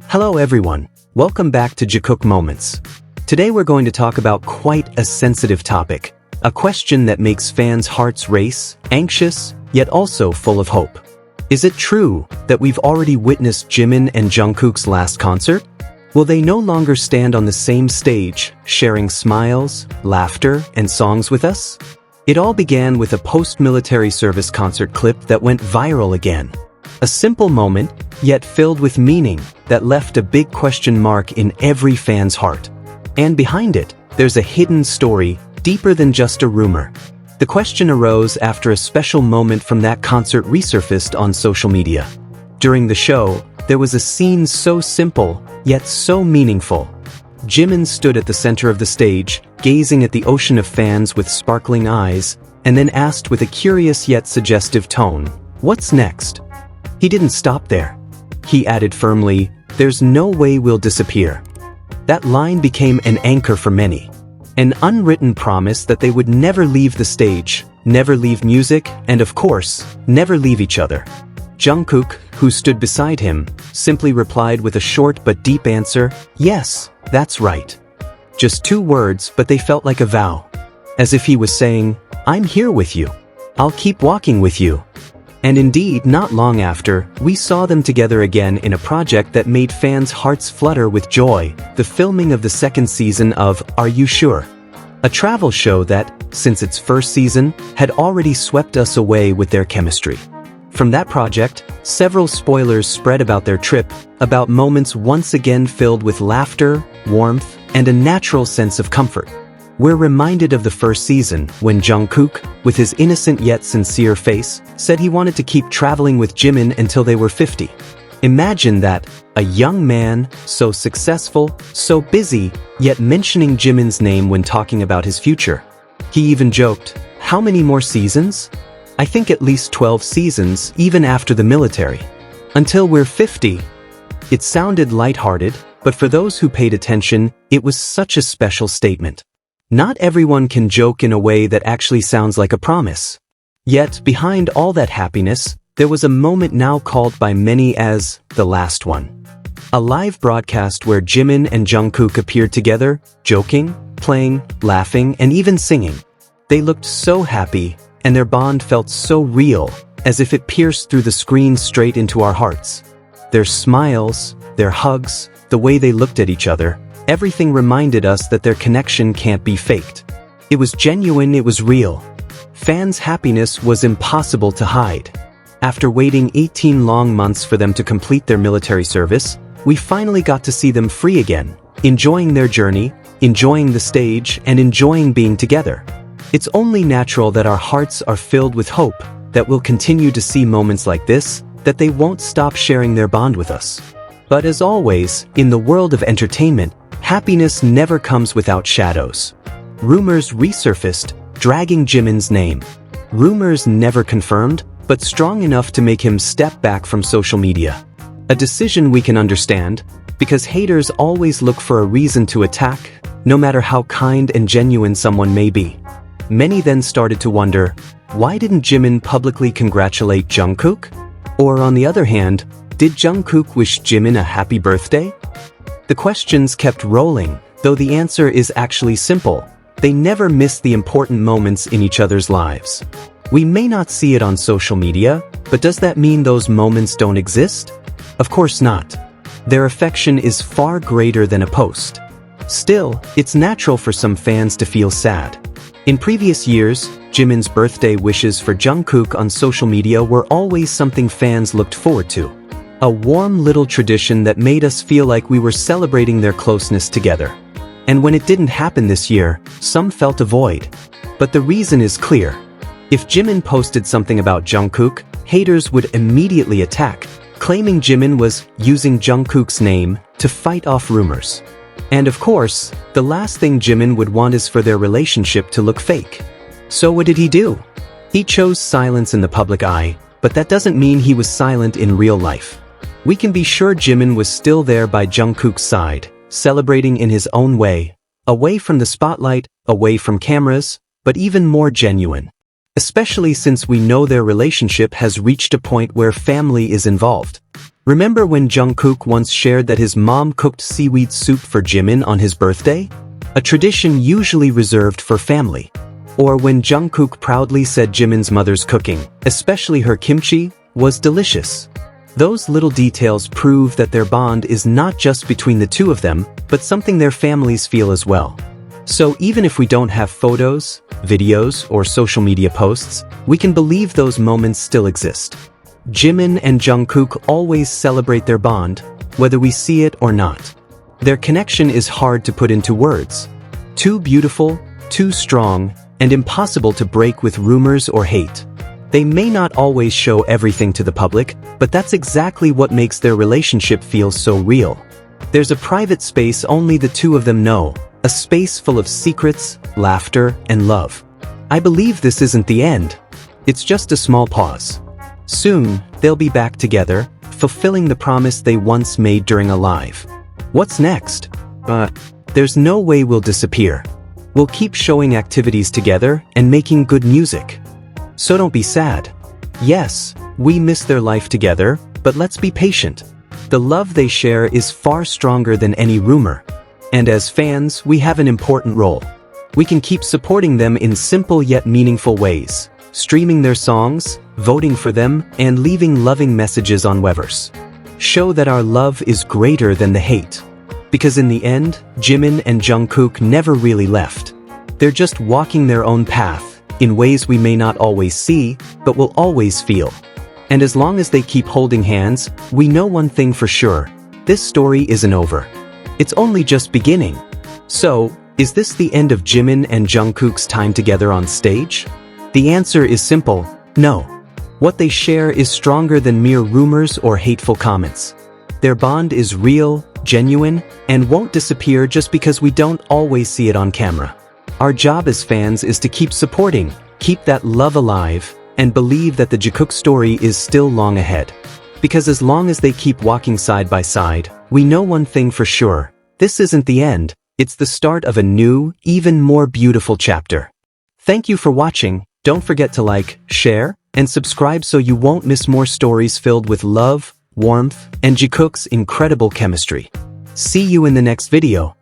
Hello everyone, welcome back to Jikook Moments. Today we're going to talk about quite a sensitive topic, a question that makes fans' hearts race, anxious, yet also full of hope. Is it true that we've already witnessed Jimin and Jungkook's last concert? Will they no longer stand on the same stage, sharing smiles, laughter, and songs with us? It all began with a post-military service concert clip that went viral again. A simple moment, yet filled with meaning, that left a big question mark in every fan's heart. And behind it, there's a hidden story, deeper than just a rumor. The question arose after a special moment from that concert resurfaced on social media. During the show, there was a scene so simple, yet so meaningful. Jimin stood at the center of the stage, gazing at the ocean of fans with sparkling eyes, and then asked with a curious yet suggestive tone, "What's next?" He didn't stop there. He added firmly, "There's no way we'll disappear." That line became an anchor for many. An unwritten promise that they would never leave the stage, never leave music, and of course, never leave each other. Jungkook, who stood beside him, simply replied with a short but deep answer, "Yes, that's right." Just 2 words, but they felt like a vow. As if he was saying, "I'm here with you. I'll keep walking with you." And indeed, not long after, we saw them together again in a project that made fans' hearts flutter with joy, the filming of the 2nd season of Are You Sure? A travel show that, since its first season, had already swept us away with their chemistry. From that project, several spoilers spread about their trip, about moments once again filled with laughter, warmth, and a natural sense of comfort. We're reminded of the first season, when Jungkook, with his innocent yet sincere face, said he wanted to keep traveling with Jimin until they were 50. Imagine that, a young man, so successful, so busy, yet mentioning Jimin's name when talking about his future. He even joked, "How many more seasons? I think at least 12 seasons, even after the military. Until we're 50. It sounded lighthearted, but for those who paid attention, it was such a special statement. Not everyone can joke in a way that actually sounds like a promise. Yet, behind all that happiness, there was a moment now called by many as the last one. A live broadcast where Jimin and Jungkook appeared together, joking, playing, laughing, and even singing. They looked so happy, and their bond felt so real, as if it pierced through the screen straight into our hearts. Their smiles, their hugs, the way they looked at each other, everything reminded us that their connection can't be faked. It was genuine, it was real. Fans' happiness was impossible to hide. After waiting 18 long months for them to complete their military service, we finally got to see them free again, enjoying their journey, enjoying the stage, and enjoying being together. It's only natural that our hearts are filled with hope, that we'll continue to see moments like this, that they won't stop sharing their bond with us. But as always, in the world of entertainment, happiness never comes without shadows. Rumors resurfaced, dragging Jimin's name. Rumors never confirmed, but strong enough to make him step back from social media. A decision we can understand, because haters always look for a reason to attack, no matter how kind and genuine someone may be. Many then started to wonder, why didn't Jimin publicly congratulate Jungkook? Or on the other hand, did Jungkook wish Jimin a happy birthday? The questions kept rolling, though the answer is actually simple. They never missed the important moments in each other's lives. We may not see it on social media, but does that mean those moments don't exist? Of course not. Their affection is far greater than a post. Still, it's natural for some fans to feel sad. In previous years, Jimin's birthday wishes for Jungkook on social media were always something fans looked forward to. A warm little tradition that made us feel like we were celebrating their closeness together. And when it didn't happen this year, some felt a void. But the reason is clear. If Jimin posted something about Jungkook, haters would immediately attack, claiming Jimin was using Jungkook's name to fight off rumors. And of course, the last thing Jimin would want is for their relationship to look fake. So what did he do? He chose silence in the public eye, but that doesn't mean he was silent in real life. We can be sure Jimin was still there by Jungkook's side, celebrating in his own way, away from the spotlight, away from cameras, but even more genuine. Especially since we know their relationship has reached a point where family is involved. Remember when Jungkook once shared that his mom cooked seaweed soup for Jimin on his birthday? A tradition usually reserved for family. Or when Jungkook proudly said Jimin's mother's cooking, especially her kimchi, was delicious. Those little details prove that their bond is not just between the two of them, but something their families feel as well. So even if we don't have photos, videos, or social media posts, we can believe those moments still exist. Jimin and Jungkook always celebrate their bond, whether we see it or not. Their connection is hard to put into words. Too beautiful, too strong, and impossible to break with rumors or hate. They may not always show everything to the public, but that's exactly what makes their relationship feel so real. There's a private space only the two of them know, a space full of secrets, laughter, and love. I believe this isn't the end. It's just a small pause. Soon, they'll be back together, fulfilling the promise they once made during a live. What's next? There's no way we'll disappear. We'll keep showing activities together and making good music. So don't be sad. Yes, we miss their life together, but let's be patient. The love they share is far stronger than any rumor. And as fans, we have an important role. We can keep supporting them in simple yet meaningful ways, streaming their songs, voting for them, and leaving loving messages on Weverse. Show that our love is greater than the hate. Because in the end, Jimin and Jungkook never really left. They're just walking their own path, in ways we may not always see, but will always feel. And as long as they keep holding hands, we know one thing for sure. This story isn't over. It's only just beginning. So, is this the end of Jimin and Jungkook's time together on stage? The answer is simple, no. What they share is stronger than mere rumors or hateful comments. Their bond is real, genuine, and won't disappear just because we don't always see it on camera. Our job as fans is to keep supporting, keep that love alive, and believe that the Jikook story is still long ahead. Because as long as they keep walking side by side, we know one thing for sure. This isn't the end, it's the start of a new, even more beautiful chapter. Thank you for watching. Don't forget to like, share, and subscribe so you won't miss more stories filled with love, warmth, and Jikook's incredible chemistry. See you in the next video.